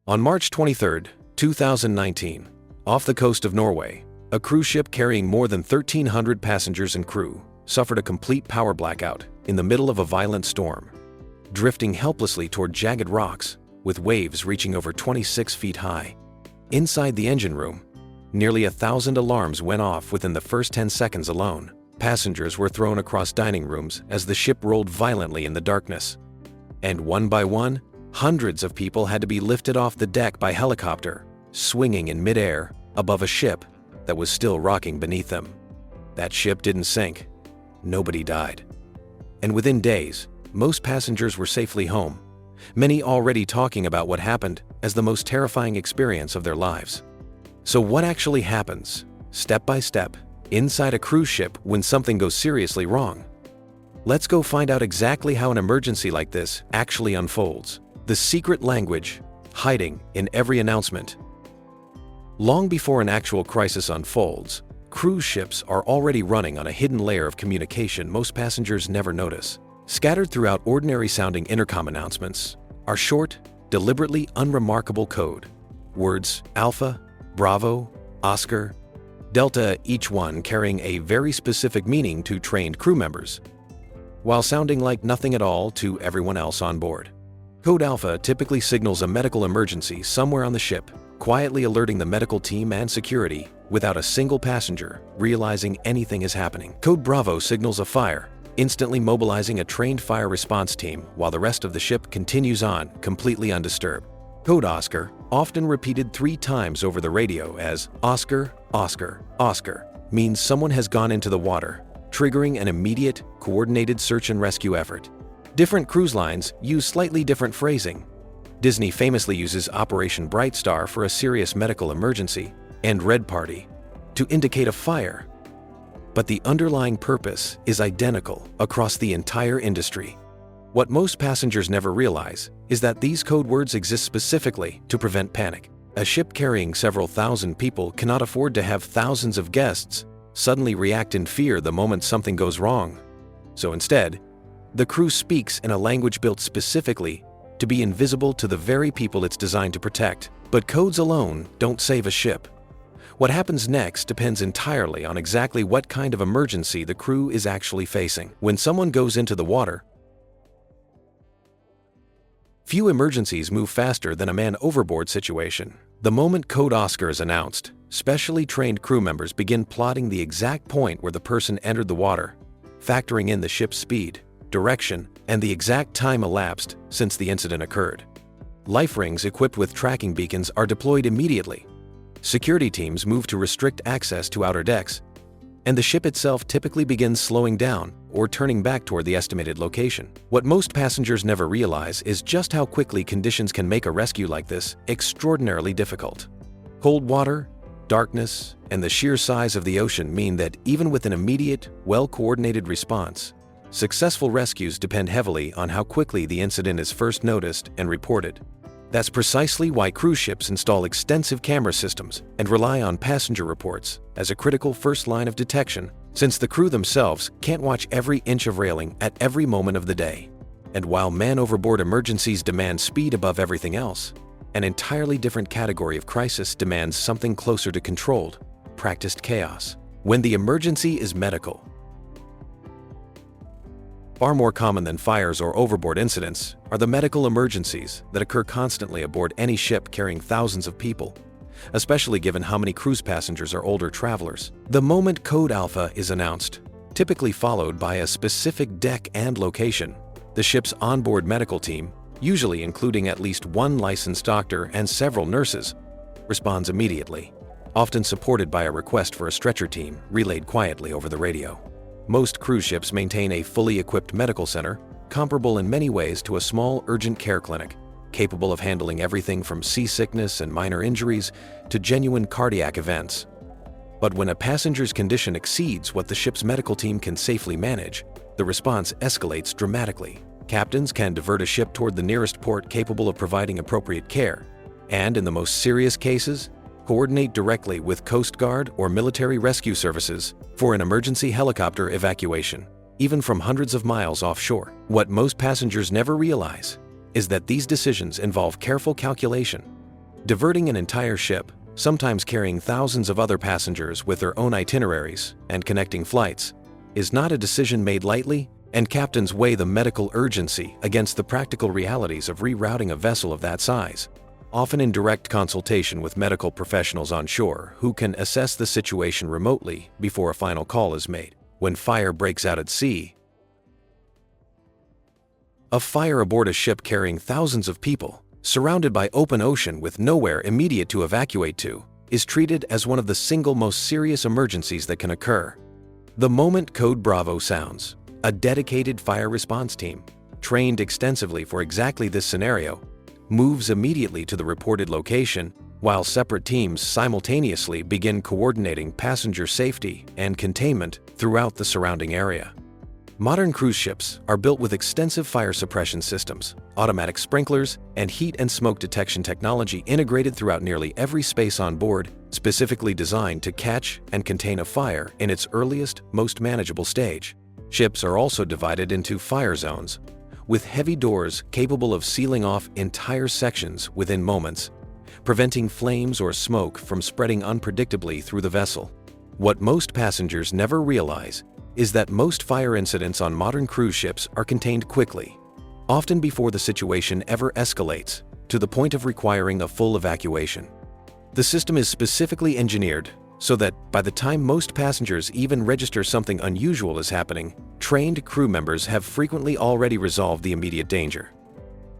On March 23, 2019, off the coast of Norway, a cruise ship carrying more than 1,300 passengers and crew suffered a complete power blackout in the middle of a violent storm, drifting helplessly toward jagged rocks with waves reaching over 26 feet high. Inside the engine room, nearly 1,000 alarms went off within the first 10 seconds alone. Passengers were thrown across dining rooms as the ship rolled violently in the darkness. And one by one, hundreds of people had to be lifted off the deck by helicopter, swinging in midair above a ship that was still rocking beneath them. That ship didn't sink. Nobody died. And within days, most passengers were safely home, many already talking about what happened as the most terrifying experience of their lives. So what actually happens, step by step, inside a cruise ship when something goes seriously wrong? Let's go find out exactly how an emergency like this actually unfolds. The secret language hiding in every announcement. Long before an actual crisis unfolds, cruise ships are already running on a hidden layer of communication most passengers never notice. Scattered throughout ordinary-sounding intercom announcements are short, deliberately unremarkable code. Words Alpha, Bravo, Oscar, Delta, each one carrying a very specific meaning to trained crew members, while sounding like nothing at all to everyone else on board. Code Alpha typically signals a medical emergency somewhere on the ship, quietly alerting the medical team and security without a single passenger realizing anything is happening. Code Bravo signals a fire, instantly mobilizing a trained fire response team while the rest of the ship continues on, completely undisturbed. Code Oscar, often repeated 3 times over the radio as Oscar, Oscar, Oscar, means someone has gone into the water, triggering an immediate, coordinated search and rescue effort. Different cruise lines use slightly different phrasing. Disney famously uses Operation Bright Star for a serious medical emergency, and Red Party to indicate a fire. But the underlying purpose is identical across the entire industry. What most passengers never realize is that these code words exist specifically to prevent panic. A ship carrying several thousand people cannot afford to have thousands of guests suddenly react in fear the moment something goes wrong. So instead, the crew speaks in a language built specifically to be invisible to the very people it's designed to protect. But codes alone don't save a ship. What happens next depends entirely on exactly what kind of emergency the crew is actually facing. When someone goes into the water, few emergencies move faster than a man overboard situation. The moment Code Oscar is announced, specially trained crew members begin plotting the exact point where the person entered the water, factoring in the ship's speed, direction, and the exact time elapsed since the incident occurred. Life rings equipped with tracking beacons are deployed immediately. Security teams move to restrict access to outer decks, and the ship itself typically begins slowing down or turning back toward the estimated location. What most passengers never realize is just how quickly conditions can make a rescue like this extraordinarily difficult. Cold water, darkness, and the sheer size of the ocean mean that even with an immediate, well-coordinated response, successful rescues depend heavily on how quickly the incident is first noticed and reported. That's precisely why cruise ships install extensive camera systems and rely on passenger reports as a critical first line of detection, since the crew themselves can't watch every inch of railing at every moment of the day. And while man-overboard emergencies demand speed above everything else, an entirely different category of crisis demands something closer to controlled, practiced chaos. When the emergency is medical. Far more common than fires or overboard incidents are the medical emergencies that occur constantly aboard any ship carrying thousands of people, especially given how many cruise passengers are older travelers. The moment Code Alpha is announced, typically followed by a specific deck and location, the ship's onboard medical team, usually including at least one licensed doctor and several nurses, responds immediately, often supported by a request for a stretcher team relayed quietly over the radio. Most cruise ships maintain a fully equipped medical center, comparable in many ways to a small urgent care clinic, capable of handling everything from seasickness and minor injuries to genuine cardiac events. But when a passenger's condition exceeds what the ship's medical team can safely manage, the response escalates dramatically. Captains can divert a ship toward the nearest port capable of providing appropriate care, and in the most serious cases, coordinate directly with Coast Guard or military rescue services for an emergency helicopter evacuation, even from hundreds of miles offshore. What most passengers never realize is that these decisions involve careful calculation, Diverting an entire ship, sometimes carrying thousands of other passengers with their own itineraries and connecting flights, is not a decision made lightly, and captains weigh the medical urgency against the practical realities of rerouting a vessel of that size, often in direct consultation with medical professionals on shore who can assess the situation remotely before a final call is made. When fire breaks out at sea, a fire aboard a ship carrying thousands of people, surrounded by open ocean with nowhere immediate to evacuate to, is treated as one of the single most serious emergencies that can occur. The moment Code Bravo sounds, a dedicated fire response team, trained extensively for exactly this scenario, moves immediately to the reported location, while separate teams simultaneously begin coordinating passenger safety and containment throughout the surrounding area. Modern cruise ships are built with extensive fire suppression systems, automatic sprinklers, and heat and smoke detection technology integrated throughout nearly every space on board, specifically designed to catch and contain a fire in its earliest, most manageable stage. Ships are also divided into fire zones, with heavy doors capable of sealing off entire sections within moments, preventing flames or smoke from spreading unpredictably through the vessel. What most passengers never realize is that most fire incidents on modern cruise ships are contained quickly, often before the situation ever escalates to the point of requiring a full evacuation. The system is specifically engineered so that by the time most passengers even register something unusual is happening, trained crew members have frequently already resolved the immediate danger.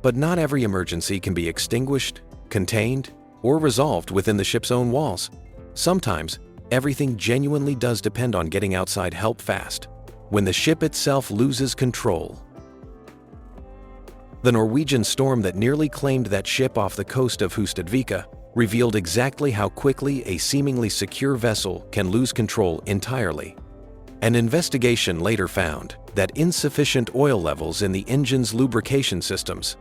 But not every emergency can be extinguished, contained, or resolved within the ship's own walls. Sometimes, everything genuinely does depend on getting outside help fast, when the ship itself loses control. The Norwegian storm that nearly claimed that ship off the coast of Hustadvika revealed exactly how quickly a seemingly secure vessel can lose control entirely. An investigation later found that insufficient oil levels in the engine's lubrication systems,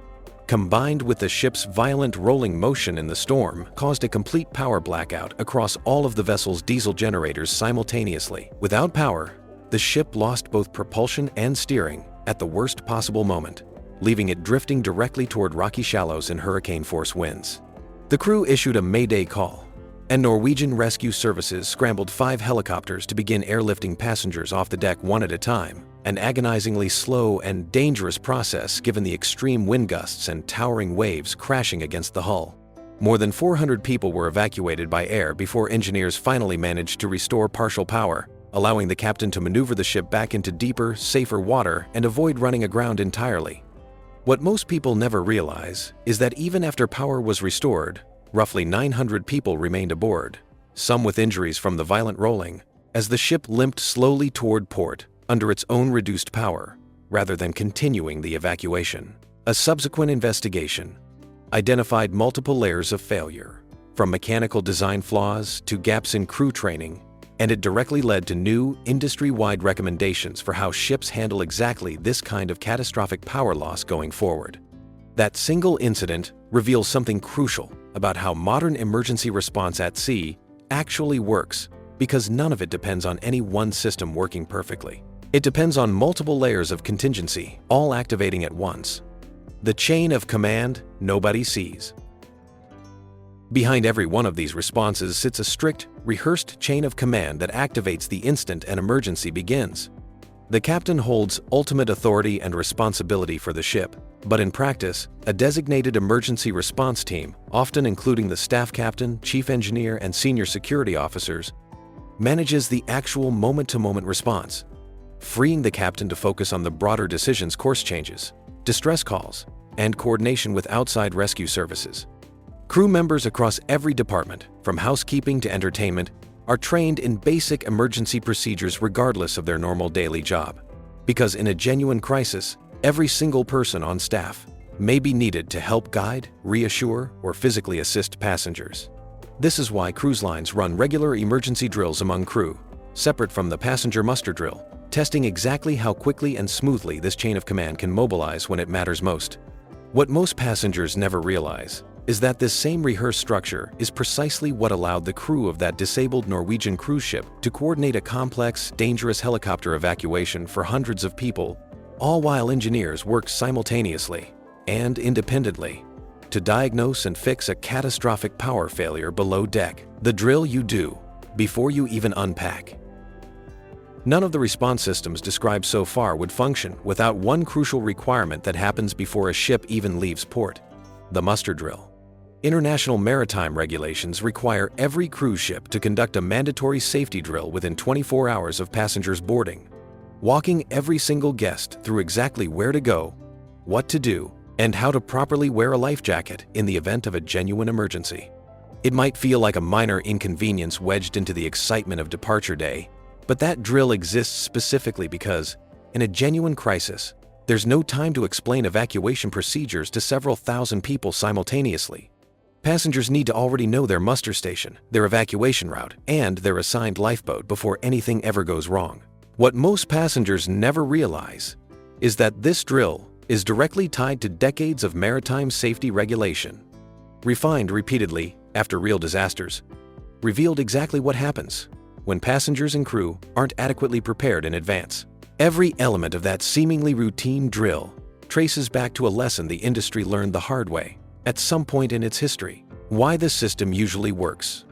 combined with the ship's violent rolling motion in the storm, caused a complete power blackout across all of the vessel's diesel generators simultaneously. Without power, the ship lost both propulsion and steering at the worst possible moment, leaving it drifting directly toward rocky shallows in hurricane-force winds. The crew issued a mayday call, and Norwegian Rescue Services scrambled 5 helicopters to begin airlifting passengers off the deck one at a time, an agonizingly slow and dangerous process given the extreme wind gusts and towering waves crashing against the hull. More than 400 people were evacuated by air before engineers finally managed to restore partial power, allowing the captain to maneuver the ship back into deeper, safer water and avoid running aground entirely. What most people never realize is that even after power was restored, roughly 900 people remained aboard, some with injuries from the violent rolling, as the ship limped slowly toward port under its own reduced power, rather than continuing the evacuation. A subsequent investigation identified multiple layers of failure, from mechanical design flaws to gaps in crew training, and it directly led to new, industry-wide recommendations for how ships handle exactly this kind of catastrophic power loss going forward. That single incident reveals something crucial about how modern emergency response at sea actually works, because none of it depends on any one system working perfectly. It depends on multiple layers of contingency, all activating at once. The chain of command nobody sees. Behind every one of these responses sits a strict, rehearsed chain of command that activates the instant an emergency begins. The captain holds ultimate authority and responsibility for the ship, but in practice, a designated emergency response team, often including the staff captain, chief engineer, and senior security officers, manages the actual moment-to-moment response, freeing the captain to focus on the broader decisions, course changes, distress calls, and coordination with outside rescue services. Crew members across every department, from housekeeping to entertainment, are trained in basic emergency procedures regardless of their normal daily job. Because in a genuine crisis, every single person on staff may be needed to help guide, reassure, or physically assist passengers. This is why cruise lines run regular emergency drills among crew, separate from the passenger muster drill, testing exactly how quickly and smoothly this chain of command can mobilize when it matters most. What most passengers never realize is that this same rehearsed structure is precisely what allowed the crew of that disabled Norwegian cruise ship to coordinate a complex, dangerous helicopter evacuation for hundreds of people, all while engineers worked simultaneously and independently. to diagnose and fix a catastrophic power failure below deck. The drill you do before you even unpack. None of the response systems described so far would function without one crucial requirement that happens before a ship even leaves port: the muster drill. International maritime regulations require every cruise ship to conduct a mandatory safety drill within 24 hours of passengers boarding, walking every single guest through exactly where to go, what to do, and how to properly wear a life jacket in the event of a genuine emergency. It might feel like a minor inconvenience wedged into the excitement of departure day, but that drill exists specifically because, in a genuine crisis, there's no time to explain evacuation procedures to several thousand people simultaneously. Passengers need to already know their muster station, their evacuation route, and their assigned lifeboat before anything ever goes wrong. What most passengers never realize is that this drill is directly tied to decades of maritime safety regulation, refined repeatedly after real disasters, revealed exactly what happens when passengers and crew aren't adequately prepared in advance. Every element of that seemingly routine drill traces back to a lesson the industry learned the hard way at some point in its history. Why the system usually works.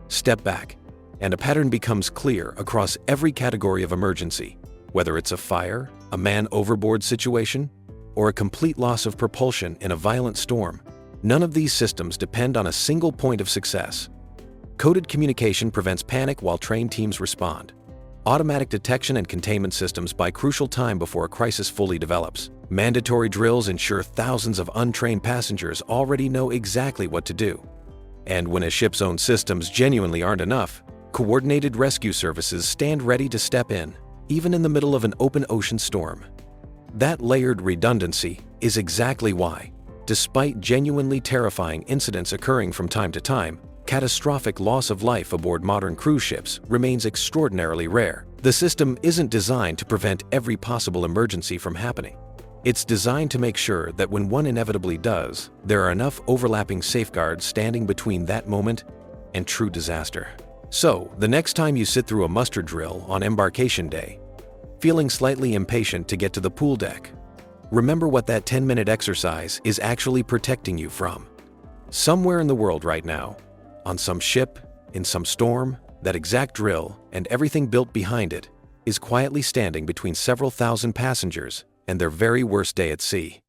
Step back, and a pattern becomes clear across every category of emergency, whether it's a fire, a man overboard situation, or a complete loss of propulsion in a violent storm. None of these systems depend on a single point of success. Coded communication prevents panic while trained teams respond. Automatic detection and containment systems buy crucial time before a crisis fully develops. Mandatory drills ensure thousands of untrained passengers already know exactly what to do. And when a ship's own systems genuinely aren't enough, coordinated rescue services stand ready to step in, even in the middle of an open ocean storm. That layered redundancy is exactly why, despite genuinely terrifying incidents occurring from time to time, catastrophic loss of life aboard modern cruise ships remains extraordinarily rare. The system isn't designed to prevent every possible emergency from happening. It's designed to make sure that when one inevitably does, there are enough overlapping safeguards standing between that moment and true disaster. So, the next time you sit through a muster drill on embarkation day, feeling slightly impatient to get to the pool deck, remember what that 10-minute exercise is actually protecting you from. Somewhere in the world right now, on some ship, in some storm, that exact drill and everything built behind it is quietly standing between several thousand passengers and their very worst day at sea.